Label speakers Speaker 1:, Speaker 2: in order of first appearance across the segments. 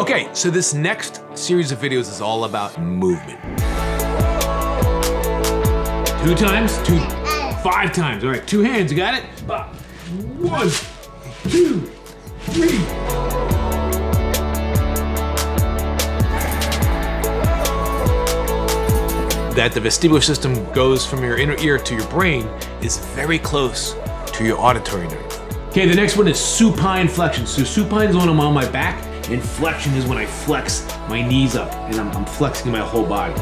Speaker 1: Okay, so this next series of videos is all about movement. 2 times, 5 times. All right, 2 hands, you got it? 1, 2, 3. That the vestibular system goes from your inner ear to your brain is very close to your auditory nerve. Okay, the next one is supine flexion. So supine is when I'm on my back, and flexion is when I flex my knees up, and I'm flexing my whole body.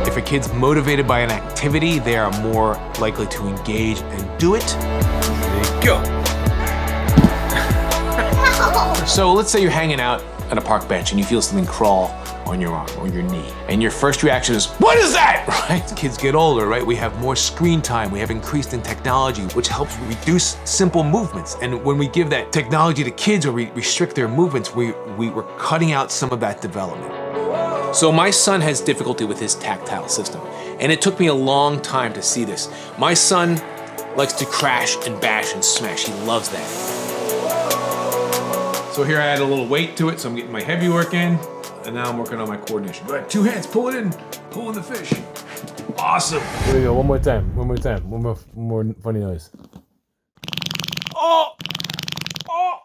Speaker 1: If a kid's motivated by an activity, they are more likely to engage and do it. There you go. So let's say you're hanging out at a park bench and you feel something crawl on your arm or your knee. And your first reaction is, what is that? Right? Kids get older, right? We have more screen time. We have increased in technology, which helps reduce simple movements. And when we give that technology to kids or we restrict their movements, we're cutting out some of that development. So my son has difficulty with his tactile system. And it took me a long time to see this. My son likes to crash and bash and smash. He loves that. So here I add a little weight to it, so I'm getting my heavy work in. And now I'm working on my coordination. Go ahead, 2 hands, pull it in, pull in the fish. Awesome.
Speaker 2: Here we go, one more time, one more funny noise.
Speaker 1: Oh! Oh!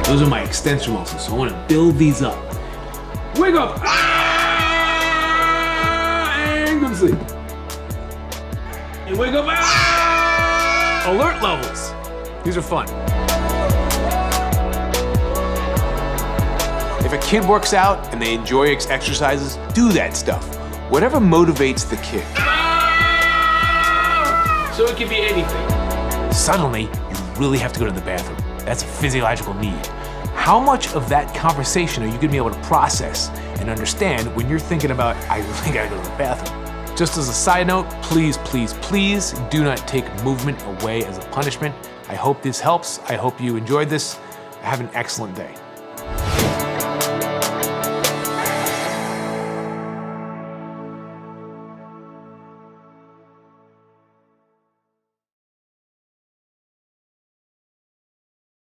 Speaker 1: Those are my extensor muscles, so I want to build these up. Wake up! Ah! And go to sleep. And wake up! Ah! Alert levels. These are fun. If a kid works out and they enjoy exercises, do that stuff. Whatever motivates the kid.
Speaker 3: So it can be anything.
Speaker 1: Suddenly, you really have to go to the bathroom. That's a physiological need. How much of that conversation are you gonna be able to process and understand when you're thinking about, I really gotta go to the bathroom? Just as a side note, please, please, please do not take movement away as a punishment. I hope this helps. I hope you enjoyed this. Have an excellent day.